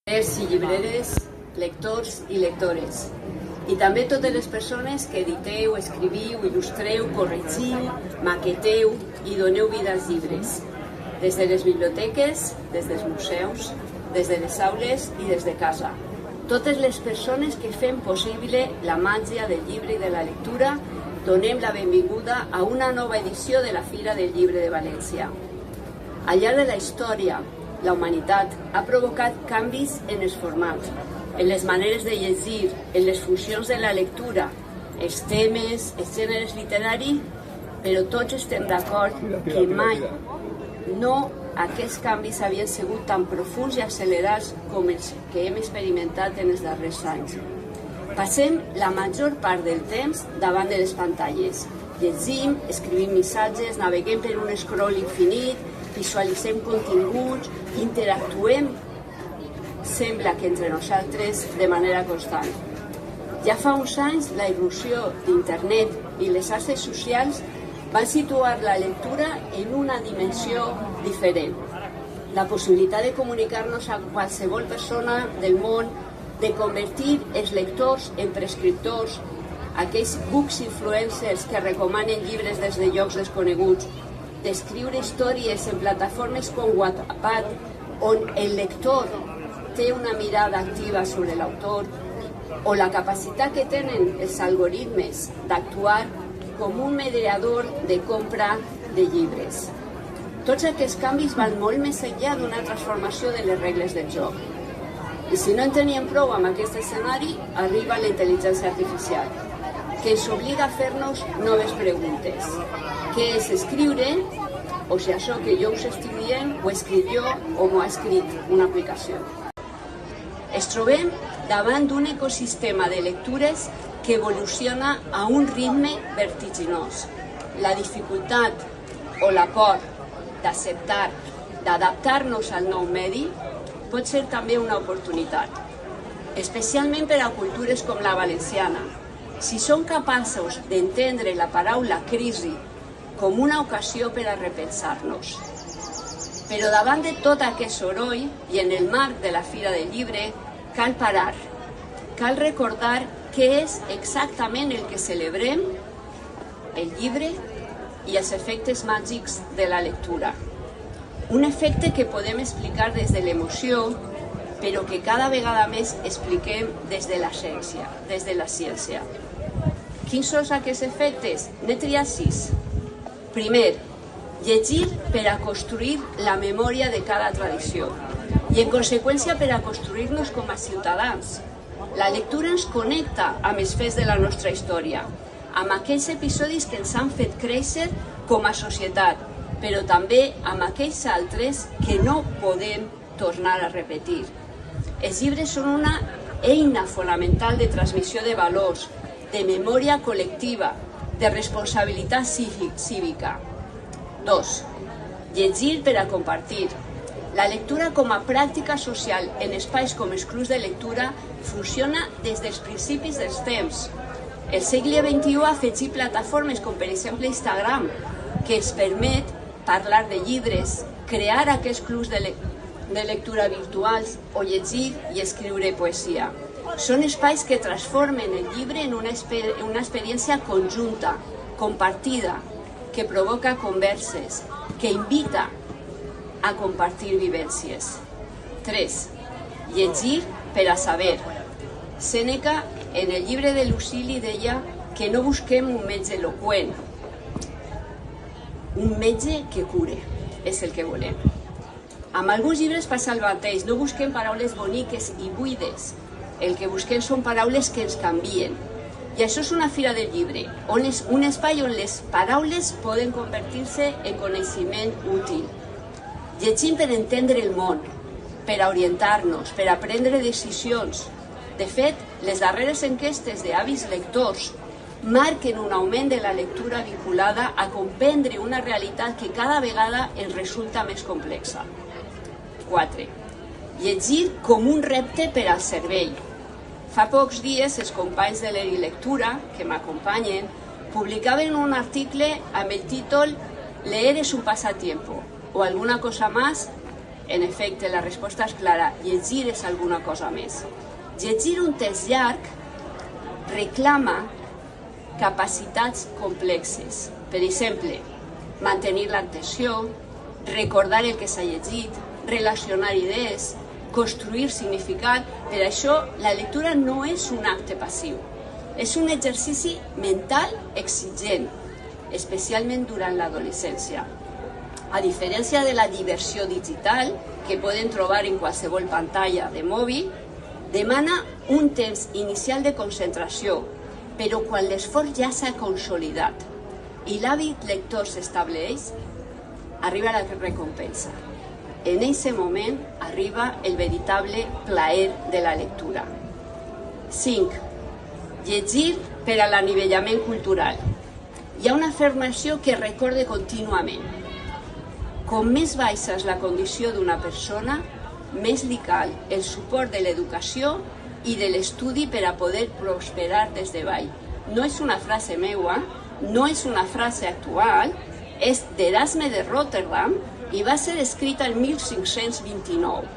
Llibres i llibreres, lectors i lectores, i també totes les persones que editeu, escriviu, il·lustreu, corregiu, maqueteu i doneu vida als llibres, des de les biblioteques, des dels museus, des de les aules i des de casa. Totes les persones que fem possible la màgia del llibre i de la lectura, donem la benvinguda a una nova edició de la Fira del Llibre de València. Al llarg de la història, la humanitat ha provocat canvis en els formats, en les maneres de llegir, en les funcions de la lectura, els temes, els gèneres literaris, però tots estem d'acord que mai aquests canvis havien sigut tan profuns i accelerats com els que hem experimentat en els darrers anys. Passem la major part del temps davant de les pantalles. Llegim, escrivim missatges, naveguem per un scroll infinit, visualitzem continguts, interactuem, sembla que entre nosaltres, de manera constant. Ja fa uns anys, la irrupció d'internet i les xarxes socials van situar la lectura en una dimensió diferent. La possibilitat de comunicar-nos a qualsevol persona del món, de convertir els lectors en prescriptors, aquells books influencers que recomanen llibres des de llocs desconeguts, d'escriure històries en plataformes com Wattpad, on el lector té una mirada activa sobre l'autor, o la capacitat que tenen els algoritmes d'actuar com un mediador de compra de llibres. Tots aquests canvis van molt més enllà d'una transformació de les regles del joc. I si no en teníem prou amb aquest escenari, arriba la intel·ligència artificial, que ens obliga a fer-nos noves preguntes. Què és escriure? O si això que jo us estic dient ho escric jo o m'ho ha escrit una aplicació. Ens trobem davant d'un ecosistema de lectures que evoluciona a un ritme vertiginós. La dificultat o la por d'acceptar, d'adaptar-nos al nou medi pot ser també una oportunitat, especialment per a cultures com la valenciana. Si som capaços d'entendre la paraula crisi com una ocasió per a repensar-nos. Però davant de tot aquest soroll i en el marc de la Fira del Llibre, cal parar, cal recordar què és exactament el que celebrem, el llibre i els efectes màgics de la lectura. Un efecte que podem explicar des de l'emoció, però que cada vegada més expliquem des de la ciència. Quins són aquests efectes? N'he triat 6. Primer, llegir per a construir la memòria de cada tradició i, en conseqüència, per a construir-nos com a ciutadans. La lectura ens connecta amb els fets de la nostra història, amb aquells episodis que ens han fet créixer com a societat, però també amb aquells altres que no podem tornar a repetir. Els llibres són una eina fonamental de transmissió de valors, de memòria col·lectiva, de responsabilitat cívica. 2. Llegir per a compartir. La lectura com a pràctica social en espais com els clubs de lectura funciona des dels principis dels temps. El segle XXI ha afegit plataformes com per exemple Instagram, que ens permet parlar de llibres, crear aquests clubs de lectura virtuals o llegir i escriure poesia. Són espais que transformen el llibre en una experiència conjunta, compartida, que provoca converses, que invita a compartir vivències. 3. Llegir per a saber. Sèneca, en el llibre de Lucili, deia que no busquem un metge eloqüent, un metge que cure, és el que volem. Amb alguns llibres passa el mateix, no busquem paraules boniques i buides, el que busquem són paraules que ens canvien. I això és una fira del llibre, un espai on les paraules poden convertir-se en coneixement útil. Llegim per entendre el món, per a orientar-nos, per a prendre decisions. De fet, les darreres enquestes d'hàbits lectors marquen un augment de la lectura vinculada a comprendre una realitat que cada vegada ens resulta més complexa. 4. Llegir com un repte per al cervell. Fa pocs dies, els companys de l'Erilectura, que m'acompanyen, publicaven un article amb el títol «Leer es un pasatiempo» o alguna cosa más En efecte, la resposta és clara. Llegir és alguna cosa més. Llegir un text llarg reclama capacitats complexes. Per exemple, mantenir l'atenció, recordar el que s'ha llegit, relacionar idees, construir significat. Per això, la lectura no és un acte passiu. És un exercici mental exigent, especialment durant l'adolescència. A diferència de la diversió digital, que poden trobar en qualsevol pantalla de mòbil, demana un temps inicial de concentració, però quan l'esforç ja s'ha consolidat i l'hàbit lector s'estableix, arriba la recompensa. En aquest moment arriba el veritable plaer de la lectura. 5. Llegir per a l'anivellament cultural. Hi ha una afirmació que recorde contínuament. Com més baixa és la condició d'una persona, més li cal el suport de l'educació i de l'estudi per a poder prosperar des de baix. No és una frase meua, no és una frase actual, és d'Erasme de Rotterdam i va ser escrita el 1529.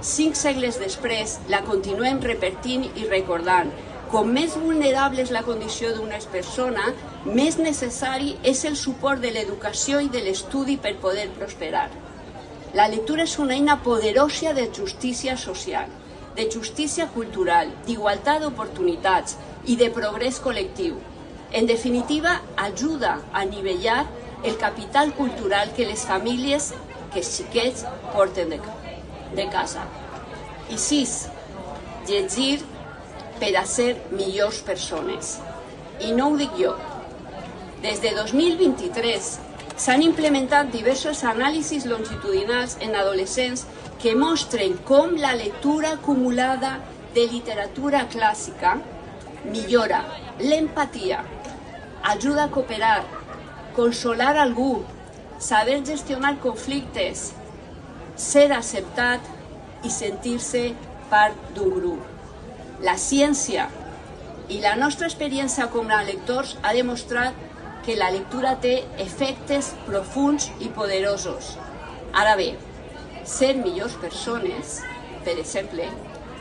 5 segles després la continuem repetint i recordant. Com més vulnerable és la condició d'una persona, més necessari és el suport de l'educació i de l'estudi per poder prosperar. La lectura és una eina poderosa de justícia social, de justícia cultural, d'igualtat d'oportunitats i de progrés col·lectiu. En definitiva, ajuda a nivellar el capital cultural que les famílies, que els xiquets porten de casa. I 6. Llegir per a ser millors persones. I no ho dic jo. Des de 2023 s'han implementat diversos anàlisis longitudinals en adolescents que mostren com la lectura acumulada de literatura clàssica millora l'empatia, ajuda a cooperar, consolar algú, saber gestionar conflictes, ser acceptat i sentir-se part d'un grup. La ciència i la nostra experiència com a lectors ha demostrat que la lectura té efectes profunds i poderosos. Ara bé, ser millors persones, per exemple,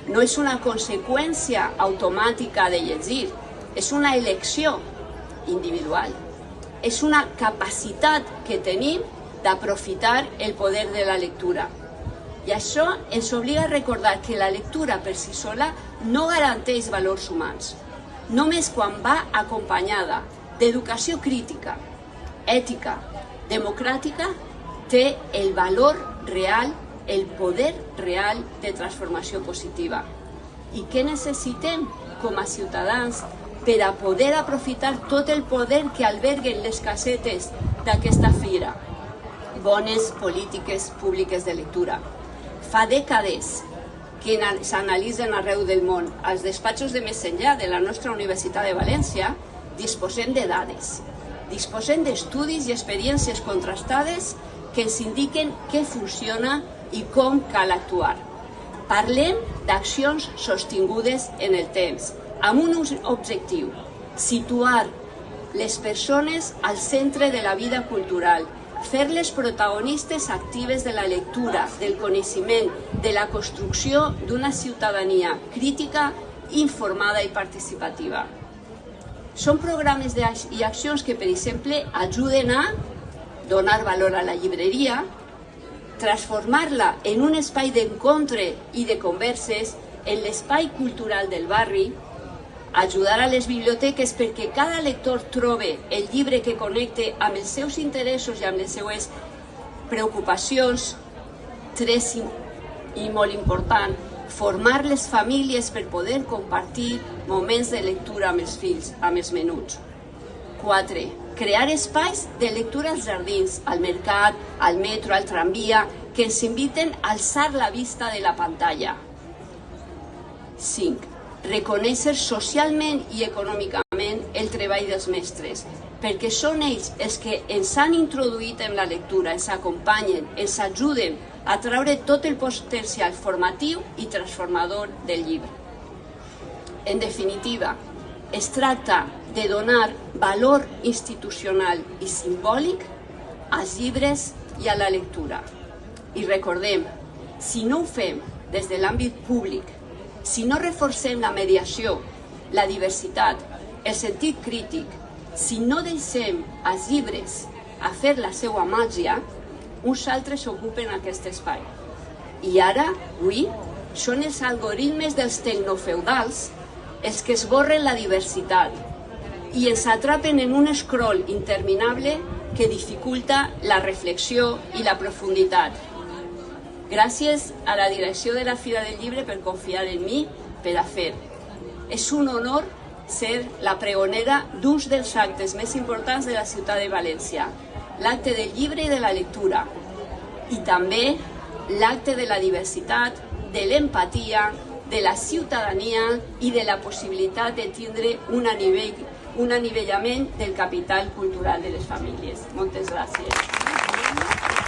no és una conseqüència automàtica de llegir, és una elecció individual. És una capacitat que tenim d'aprofitar el poder de la lectura. I això ens obliga a recordar que la lectura per si sola no garanteix valors humans, només quan va acompanyada d'educació crítica, ètica, democràtica, té el valor real, el poder real de transformació positiva. I què necessitem com a ciutadans per a poder aprofitar tot el poder que alberguen les casetes d'aquesta fira? Bones polítiques públiques de lectura. Fa dècades que s'analitzen arreu del món. Als despatxos de més enllà de la nostra Universitat de València disposem de dades, disposem d'estudis i experiències contrastades que ens indiquen què funciona i com cal actuar. Parlem d'accions sostingudes en el temps, amb un objectiu: situar les persones al centre de la vida cultural, fer-les protagonistes actives de la lectura, del coneixement, de la construcció d'una ciutadania crítica, informada i participativa. Són programes i accions que, per exemple, ajuden a donar valor a la llibreria, transformar-la en un espai d'encontre i de converses, en l'espai cultural del barri, ajudar a les biblioteques perquè cada lector trobe el llibre que connecte amb els seus interessos i amb les seues preocupacions. 3, i molt important, formar les famílies per poder compartir moments de lectura amb els fills, amb els menuts. 4. Crear espais de lectura als jardins, al mercat, al metro, al tramvia, que ens inviten a alçar la vista de la pantalla. 5. Reconèixer socialment i econòmicament el treball dels mestres, perquè són ells els que ens han introduït en la lectura, ens acompanyen, ens ajuden a treure tot el potencial formatiu i transformador del llibre. En definitiva, es tracta de donar valor institucional i simbòlic als llibres i a la lectura. I recordem, Si no ho fem des de l'àmbit públic, si no reforcem la mediació, la diversitat, el sentit crític, si no deixem als llibres a fer la seva màgia, uns altres ocupen aquest espai. I ara, avui, són els algoritmes dels tecnofeudals els que esborren la diversitat i ens atrapen en un scroll interminable que dificulta la reflexió i la profunditat. Gràcies a la direcció de la Fira del Llibre per confiar en mi per a fer. És un honor ser la pregonera d'un dels actes més importants de la ciutat de València, l'acte del llibre i de la lectura, i també l'acte de la diversitat, de l'empatia, de la ciutadania i de la possibilitat de tindre un anivellament del capital cultural de les famílies. Moltes gràcies.